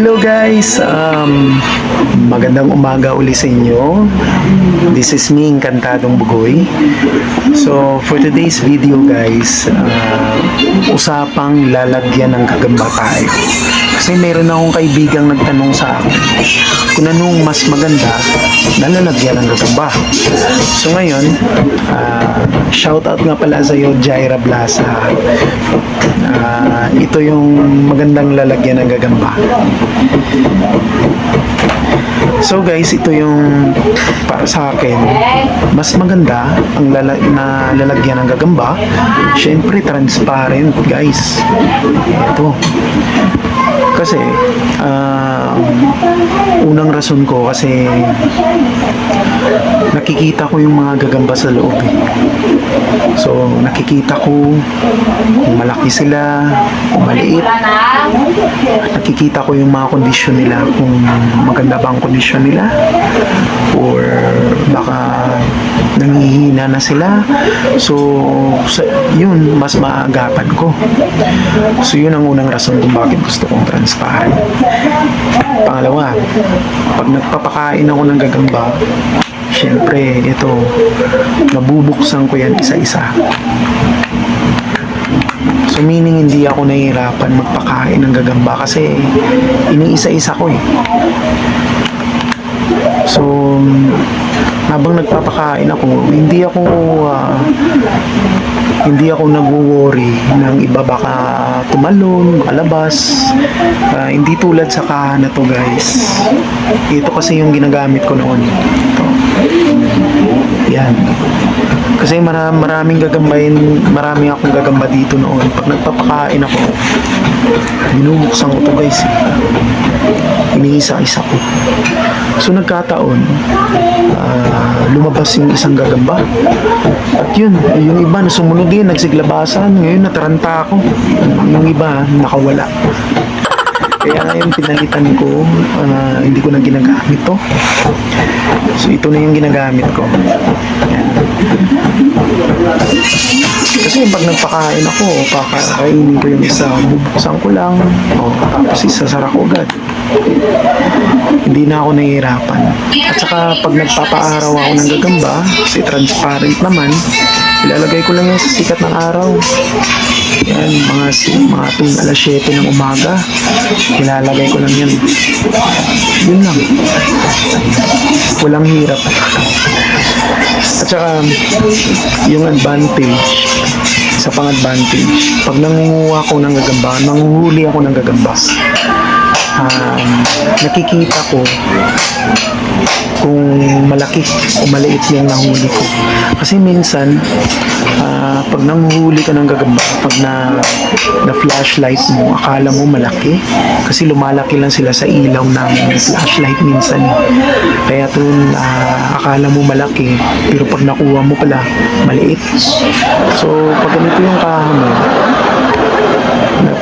Hello guys, magandang umaga uli sa inyo. This is me, Encantadong Bugoy. So for today's video guys, usapang lalagyan ng gagamba tayo. Kasi meron akong kaibigang nagtanong sa akin kung anong mas maganda na lalagyan ng gagamba. So ngayon, shoutout nga pala sa iyo, Jaira Blasa. Ito yung magandang lalagyan ng gagamba. So guys, ito yung para sa akin mas maganda ang na lalagyan ng gagamba. Syempre transparent guys. Ito kasi unang rason ko kasi nakikita ko yung mga gagamba sa loob So nakikita ko kung malaki sila, kung maliit. Nakikita ko yung mga kondisyon nila, kung maganda ba ang kondisyon nila or baka nangihina na sila. So yun, mas maagapan ko. So yun ang unang rason kung bakit gusto kong transparent. Pangalawa, pag nagpapakain ako ng gagamba, syempre ito, nabubuksan ko yan isa-isa. So meaning hindi ako nahihirapan magpakain ng gagamba kasi iniisa-isa ko So habang nagpapakain ako, hindi ako nag-worry ng iba baka tumalon, alabas. Hindi tulad sa kaha na to guys. Ito kasi yung ginagamit ko noon. Ito. Yan. Kasi marami akong gagamba dito noon. Pag nagpapakain ako, binubuksan ko to guys. Iniisa-isa ko. So nagkataon, lumabas yung isang gagamba. At yun, yung iba na sumunod din, nagsiglabasan. Ngayon nataranta ako. Yung iba nakawala. Kaya ngayon pinalitan ko, hindi ko na ginagamit to. So ito na yung ginagamit ko. Yan. Kasi pag nagpakain ako, pakakainin ko yung isa, bubuksan ko lang, tapos isasara ko agad. Hindi na ako nahihirapan. At saka pag nagpapaaraw ako ng gagamba, kasi transparent naman, ilalagay ko lang yan sa sikat ng araw. Yan, mga tuwing alas 7 ng umaga, ilalagay ko lang yan. Yun lang. Walang hirap. At saka, yung advantage, sa pang-advantage, pag nangunguha ako ng gagamba, nanguhuli ako ng gagamba, nakikita ko kung malaki o maliit yung nahuli ko. Kasi minsan, pag nanghuli ka ng gagamba, pag na flashlight mo, akala mo malaki. Kasi lumalaki lang sila sa ilaw ng flashlight minsan. Kaya akala mo malaki, pero pag nakuha mo pala, maliit. So, pag ganito yung kaha mo,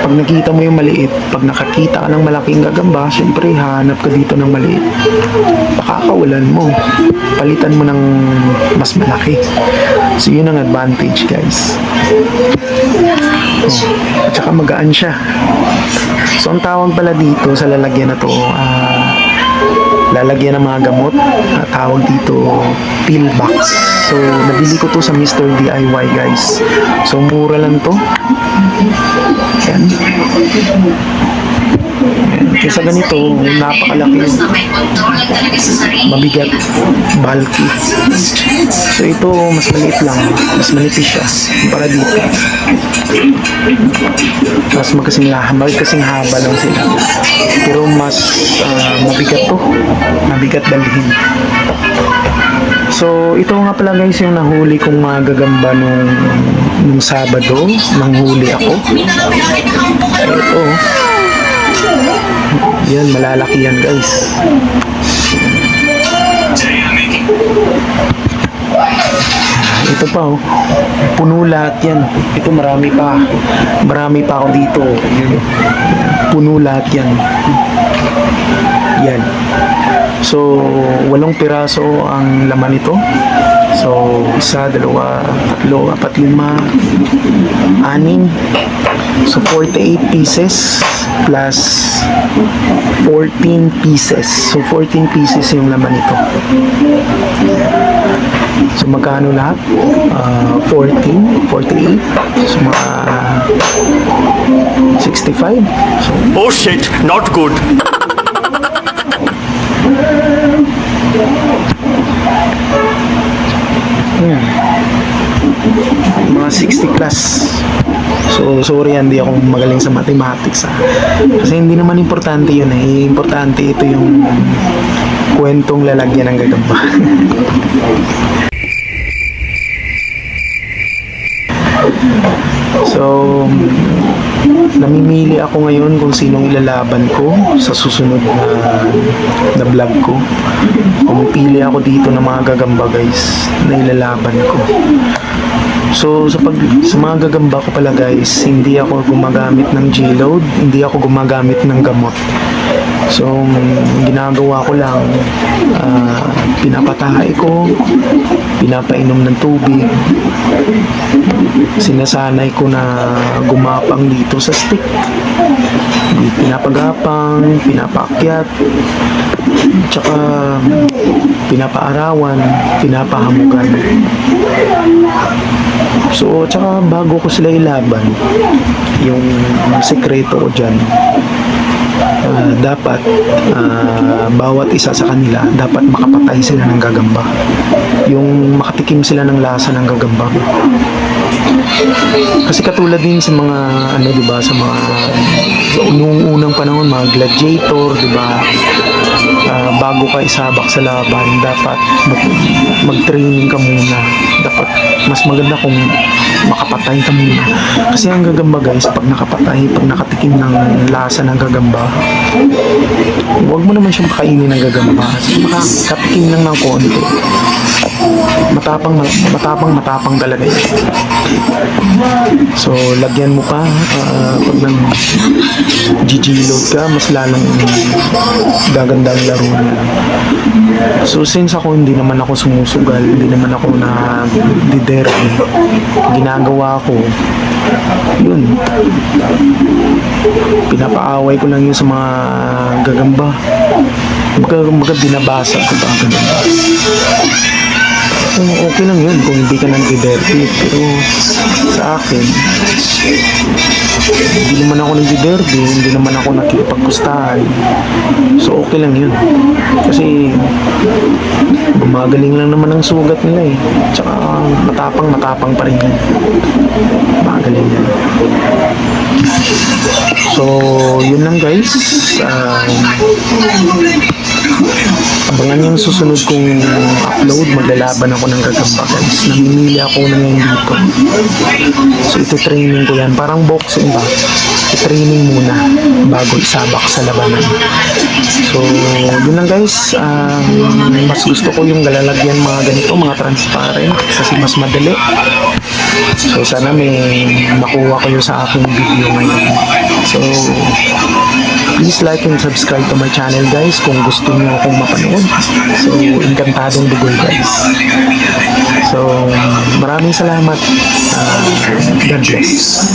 pag nakita mo yung maliit, pag nakakita ka ng malaking gagamba, syempre hanap ka dito ng maliit. Pakakawalan mo. Palitan mo ng mas malaki. So yun ang advantage guys. At saka magaan siya. So ang tawag pala dito sa lalagyan na to, lalagyan ng mga gamot, tawag dito pill box. So nabili ko to sa Mr. DIY guys. So mura lang to. Yan. Kesa ganito, napakalaki, mabigat, bulky. So ito, mas maliit lang, mas manipis siya para dito. Mas magkasing haba lang sila. Pero mas mabigat to, mabigat dalhin. So ito nga pala guys yung nahuli kong mga gagamba nung Sabado, nanghuli ako. Ito. Yan, malalaki yan guys. Ito pa puno lahat yan. Ito marami pa ako dito. Yan. Puno lahat yan. Yan. So 8 piraso ang laman nito. So, isa, dalawa, tatlo, apat, lima, anim. So, 48 pieces plus 14 pieces. So, 14 pieces yung laman nito. So, magkano lahat? 14, 48. So, mga 65. So, Oh shit, not good. ayan. Mga 60 plus. So, sorry, hindi ako magaling sa mathematics, ha. Kasi hindi naman importante yun, eh. Importante ito yung kwentong lalagyan ng gagamba. So, namimili ako ngayon kung sinong ilalaban ko sa susunod na vlog ko. Pumipili ako dito ng mga gagamba, guys, na ilalaban ko. So, sa mga gagamba ko pala, guys, hindi ako gumagamit ng G-load, hindi ako gumagamit ng gamot. So, ginagawa ko lang, pinapatahay ko, pinapainom ng tubig, sinasanay ko na gumapang dito sa stick, pinapagapang, pinapaakyat, tsaka pinapaarawan, pinapahamugan. So, tsaka bago ko sila ilaban, yung sekreto ko dyan, dapat bawat isa sa kanila dapat makapatay sila ng gagamba, yung makatikim sila ng lasa ng gagamba. Kasi katulad din sa mga di ba, sa mga noong unang panahon, mga gladiator, di ba, bago ka isabak sa laban, dapat mag-training ka muna. Dapat mas maganda kung makapatay ka muna. Kasi ang gagamba, guys, pag nakapatay, pag nakatikim ng lasa ng gagamba, huwag mo naman siyang pakainin ng gagamba. Kasi makatikim lang ng konti. Matapang talaga yun. So, lagyan mo pa, pag nag-GG load ka, mas lalong gaganda ang laro niya. So, since ako hindi naman ako sumusugal, hindi naman ako na-derby, ginagawa ko, yun, pinapaaway ko lang yun sa mga gagamba. Baga binabasa ko ba ang gagamba. Okay lang yun kung hindi ka nag-derby, pero sa akin, hindi naman ako nag-derby, hindi naman ako nakikipagpustahan. So okay lang yun, kasi gumagaling lang naman ang sugat nila, eh. Tsaka matapang pa rin yan, magaling yan. So yun lang, guys. Abangan yung susunod kong upload. Maglalaban ako ng gagamba, guys. Namimili ako na ngayon dito. So ito training ko yan, parang boxing ba, training muna bago isabak sa labanan. So yun lang, guys. Mas gusto ko yung galalagyan mga ganito, mga transparent, kasi mas madali. So sana may makuha kayo sa aking video ngayon. So please like and subscribe to my channel, guys, kung gusto niyo akong mapanood. So Encantadong Dugoy, guys. So maraming salamat. God bless.